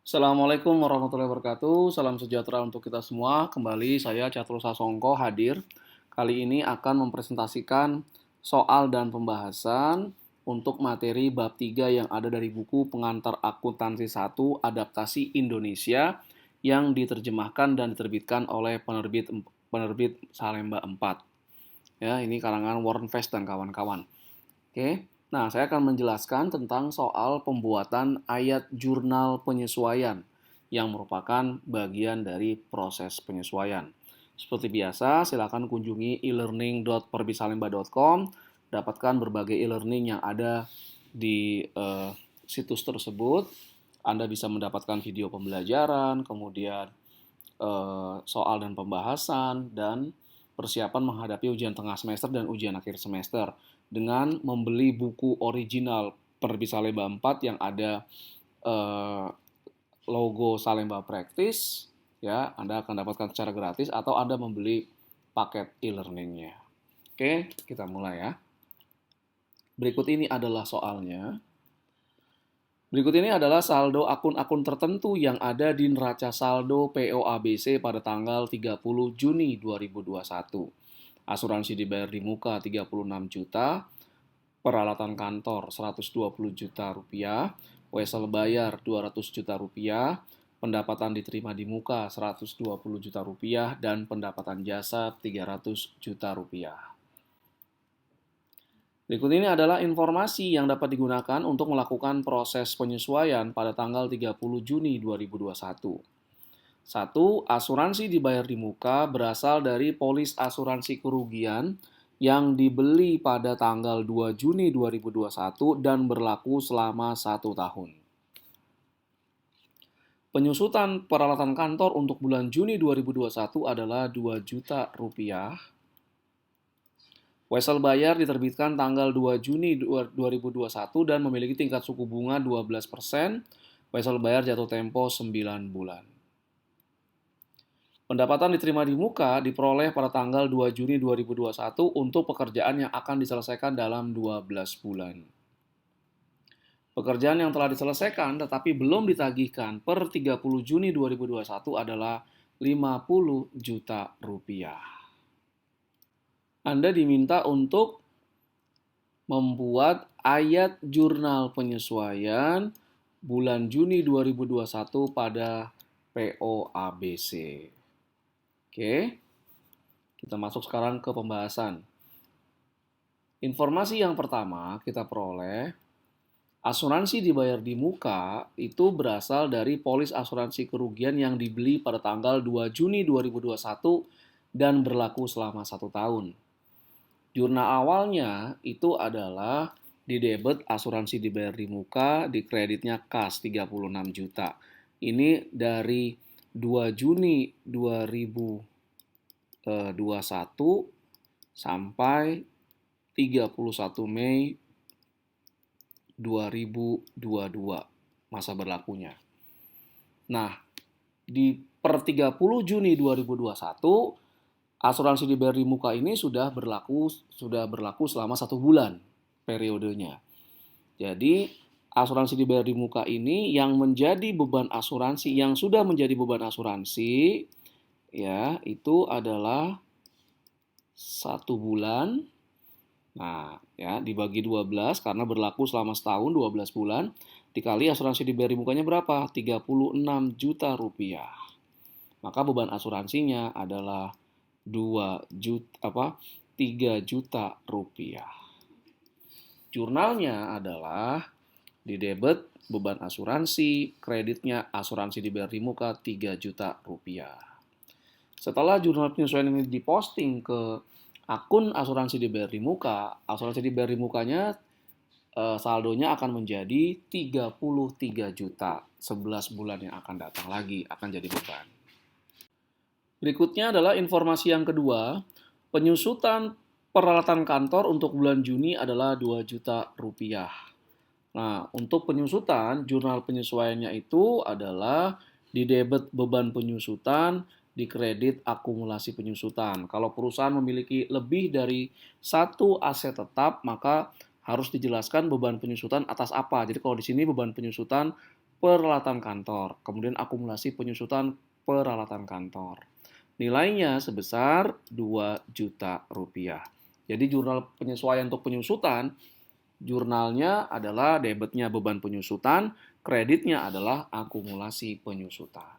Assalamualaikum warahmatullahi wabarakatuh. Salam sejahtera untuk kita semua. Kembali saya Catur Sasongko hadir. Kali ini akan mempresentasikan soal dan pembahasan untuk materi bab 3 yang ada dari buku Pengantar Akuntansi 1 Adaptasi Indonesia yang diterjemahkan dan diterbitkan oleh penerbit Salemba 4. Ya, ini karangan Warren Fest dan kawan-kawan. Oke. Nah, saya akan menjelaskan tentang soal pembuatan ayat jurnal penyesuaian yang merupakan bagian dari proses penyesuaian. Seperti biasa, silakan kunjungi e-learning.perbisalemba.com, dapatkan berbagai e-learning yang ada di situs tersebut. Anda bisa mendapatkan video pembelajaran, kemudian soal dan pembahasan, dan persiapan menghadapi ujian tengah semester dan ujian akhir semester dengan membeli buku original Penerbit Salemba 4 yang ada logo Salemba Practice, ya, Anda akan dapatkan secara gratis atau Anda membeli paket e-learningnya. Oke, kita mulai ya. Berikut ini adalah soalnya. Berikut ini adalah saldo akun-akun tertentu yang ada di neraca saldo POABC pada tanggal 30 Juni 2021. Asuransi dibayar di muka 36 juta, peralatan kantor 120 juta rupiah, wesel bayar 200 juta rupiah, pendapatan diterima di muka 120 juta rupiah, dan pendapatan jasa 300 juta rupiah. Berikut ini adalah informasi yang dapat digunakan untuk melakukan proses penyesuaian pada tanggal 30 Juni 2021. 1. Asuransi dibayar di muka berasal dari polis asuransi kerugian yang dibeli pada tanggal 2 Juni 2021 dan berlaku selama 1 tahun. Penyusutan peralatan kantor untuk bulan Juni 2021 adalah 2 juta rupiah. Wesel bayar diterbitkan tanggal 2 Juni 2021 dan memiliki tingkat suku bunga 12%. Wesel bayar jatuh tempo 9 bulan. Pendapatan diterima di muka diperoleh pada tanggal 2 Juni 2021 untuk pekerjaan yang akan diselesaikan dalam 12 bulan. Pekerjaan yang telah diselesaikan tetapi belum ditagihkan per 30 Juni 2021 adalah 50 juta rupiah. Anda diminta untuk membuat ayat jurnal penyesuaian bulan Juni 2021 pada POABC. Oke, kita masuk sekarang ke pembahasan. Informasi yang pertama kita peroleh, asuransi dibayar di muka itu berasal dari polis asuransi kerugian yang dibeli pada tanggal 2 Juni 2021 dan berlaku selama 1 tahun. Jurnal awalnya itu adalah di debit asuransi dibayar di muka, di kreditnya kas 36 juta. Ini dari 2 Juni 2021 sampai 31 Mei 2022 masa berlakunya. Nah, di per 30 Juni 2021 asuransi dibayar di muka ini sudah berlaku selama 1 bulan periodenya. Jadi asuransi dibayar di muka ini yang menjadi beban asuransi, yang sudah menjadi beban asuransi, ya, itu adalah 1 bulan. Nah, ya, dibagi 12 karena berlaku selama setahun 12 bulan, dikali asuransi dibayar di mukanya berapa? 36 juta rupiah. Maka beban asuransinya adalah 3 juta rupiah. Jurnalnya adalah di debit beban asuransi, kreditnya asuransi dibayar di muka 3 juta rupiah. Setelah jurnal penyesuaian ini diposting ke akun asuransi dibayar di muka, asuransi dibayar di mukanya saldonya akan menjadi 33 juta. 11 bulan yang akan datang lagi akan jadi beban. Berikutnya adalah informasi yang kedua, penyusutan peralatan kantor untuk bulan Juni adalah 2 juta rupiah. Nah, untuk penyusutan, jurnal penyesuaiannya itu adalah di debit beban penyusutan, di kredit akumulasi penyusutan. Kalau perusahaan memiliki lebih dari 1 aset tetap, maka harus dijelaskan beban penyusutan atas apa. Jadi kalau di sini beban penyusutan peralatan kantor, kemudian akumulasi penyusutan peralatan kantor. Nilainya sebesar 2 juta rupiah. Jadi jurnal penyesuaian untuk penyusutan, jurnalnya adalah debitnya beban penyusutan, kreditnya adalah akumulasi penyusutan.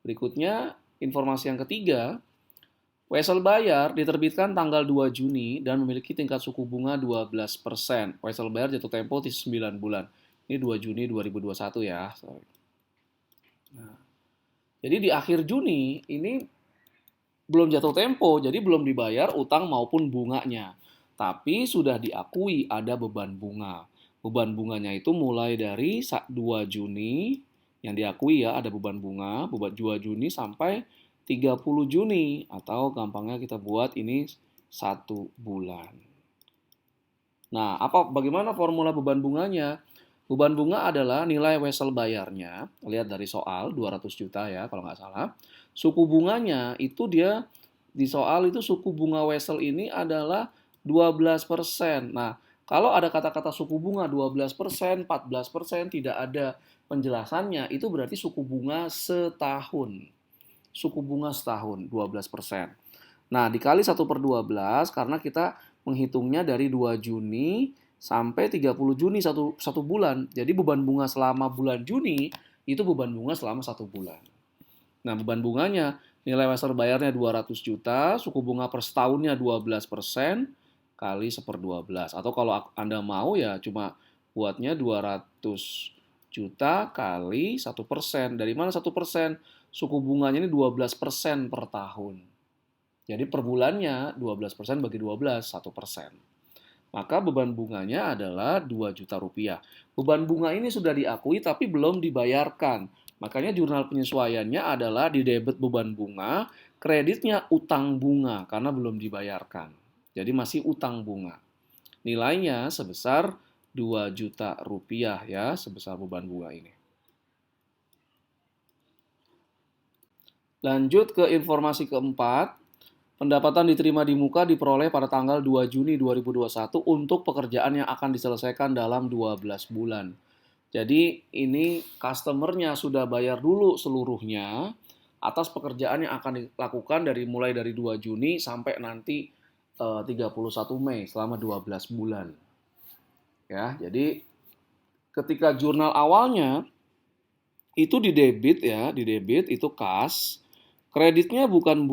Berikutnya, informasi yang ketiga, Wesel Bayar diterbitkan tanggal 2 Juni dan memiliki tingkat suku bunga 12%. Wesel Bayar jatuh tempo di 9 bulan. Ini 2 Juni 2021 ya. Nah, jadi di akhir Juni ini belum jatuh tempo, jadi belum dibayar utang maupun bunganya. Tapi sudah diakui ada beban bunga. Beban bunganya itu mulai dari 2 Juni, yang diakui ya ada beban bunga, beban 2 Juni sampai 30 Juni. Atau gampangnya kita buat ini 1 bulan. Nah, bagaimana formula beban bunganya? Beban bunga adalah nilai wesel bayarnya, lihat dari soal 200 juta ya kalau nggak salah. Suku bunganya itu dia di soal itu suku bunga wesel ini adalah 12%. Nah, kalau ada kata-kata suku bunga 12%, 14%, tidak ada penjelasannya, itu berarti suku bunga setahun. Suku bunga setahun, 12%. Nah, dikali 1/12 karena kita menghitungnya dari 2 Juni sampai 30 Juni satu bulan. Jadi beban bunga selama bulan Juni itu beban bunga selama 1 bulan. Nah, beban bunganya nilai wesel bayarnya 200 juta, suku bunga per setahunnya 12% kali 1/12. Atau kalau Anda mau ya cuma buatnya 200 juta kali 1%. Dari mana 1%? Suku bunganya ini 12% per tahun. Jadi per bulannya 12% bagi 12, 1%. Maka beban bunganya adalah 2 juta rupiah. Beban bunga ini sudah diakui tapi belum dibayarkan. Makanya jurnal penyesuaiannya adalah di debit beban bunga, kreditnya utang bunga karena belum dibayarkan. Jadi masih utang bunga. Nilainya sebesar 2 juta rupiah ya, sebesar beban bunga ini. Lanjut ke informasi keempat. Pendapatan diterima di muka diperoleh pada tanggal 2 Juni 2021 untuk pekerjaan yang akan diselesaikan dalam 12 bulan. Jadi ini customer-nya sudah bayar dulu seluruhnya atas pekerjaan yang akan dilakukan mulai dari 2 Juni sampai nanti 31 Mei selama 12 bulan. Ya, jadi ketika jurnal awalnya itu didebit ya, didebit itu kas. Kreditnya bukan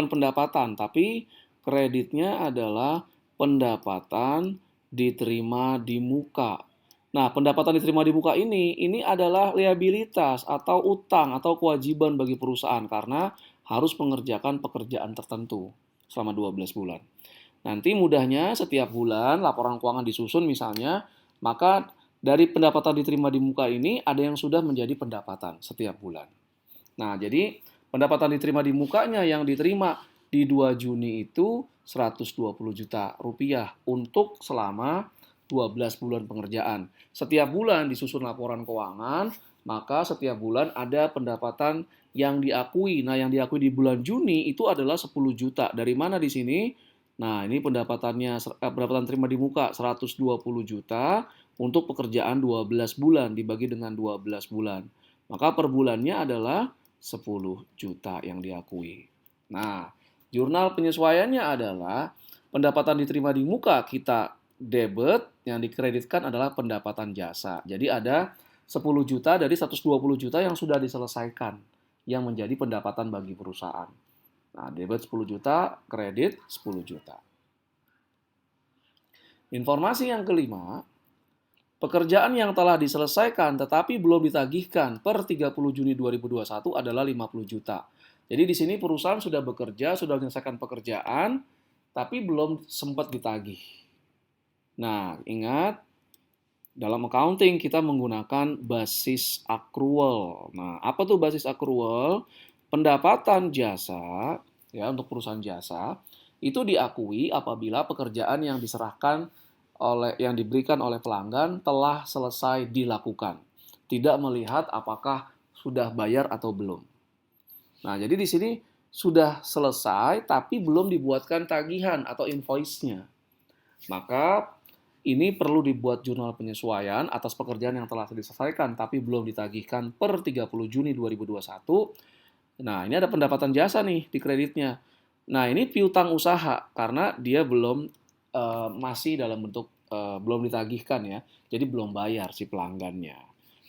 pendapatan, tapi kreditnya adalah pendapatan diterima di muka. Nah, pendapatan diterima di muka ini adalah liabilitas atau utang atau kewajiban bagi perusahaan karena harus mengerjakan pekerjaan tertentu selama 12 bulan. Nanti mudahnya setiap bulan laporan keuangan disusun misalnya, maka dari pendapatan diterima di muka ini ada yang sudah menjadi pendapatan setiap bulan. Nah, jadi pendapatan diterima di mukanya yang diterima di 2 Juni itu 120 juta rupiah untuk selama 12 bulan pengerjaan. Setiap bulan disusun laporan keuangan, maka setiap bulan ada pendapatan yang diakui. Nah, yang diakui di bulan Juni itu adalah 10 juta. Dari mana di sini? Nah, ini pendapatan terima di muka 120 juta untuk pekerjaan 12 bulan dibagi dengan 12 bulan. Maka per bulannya adalah 10 juta yang diakui. Nah, jurnal penyesuaiannya adalah pendapatan diterima di muka kita debit, yang dikreditkan adalah pendapatan jasa. Jadi ada 10 juta dari 120 juta yang sudah diselesaikan, yang menjadi pendapatan bagi perusahaan. Nah, debit 10 juta, kredit 10 juta. Informasi yang kelima, pekerjaan yang telah diselesaikan tetapi belum ditagihkan per 30 Juni 2021 adalah 50 juta. Jadi di sini perusahaan sudah bekerja, sudah menyelesaikan pekerjaan, tapi belum sempat ditagih. Nah, ingat, dalam accounting kita menggunakan basis accrual. Nah, apa tuh basis accrual? Pendapatan jasa, ya untuk perusahaan jasa, itu diakui apabila pekerjaan yang diberikan oleh pelanggan telah selesai dilakukan. Tidak melihat apakah sudah bayar atau belum. Nah, jadi di sini sudah selesai tapi belum dibuatkan tagihan atau invoice-nya. Maka ini perlu dibuat jurnal penyesuaian atas pekerjaan yang telah diselesaikan tapi belum ditagihkan per 30 Juni 2021. Nah, ini ada pendapatan jasa nih di kreditnya. Nah, ini piutang usaha karena dia belum masih dalam bentuk belum ditagihkan ya. Jadi belum bayar si pelanggannya.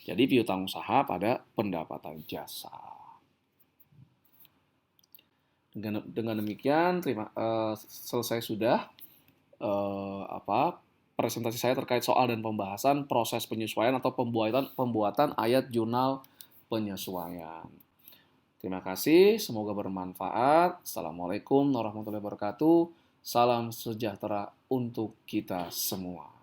Jadi piutang usaha pada pendapatan jasa. Dengan demikian, selesai sudah presentasi saya terkait soal dan pembahasan proses penyesuaian atau pembuatan ayat jurnal penyesuaian. Terima kasih, semoga bermanfaat. Assalamualaikum warahmatullahi wabarakatuh. Salam sejahtera untuk kita semua.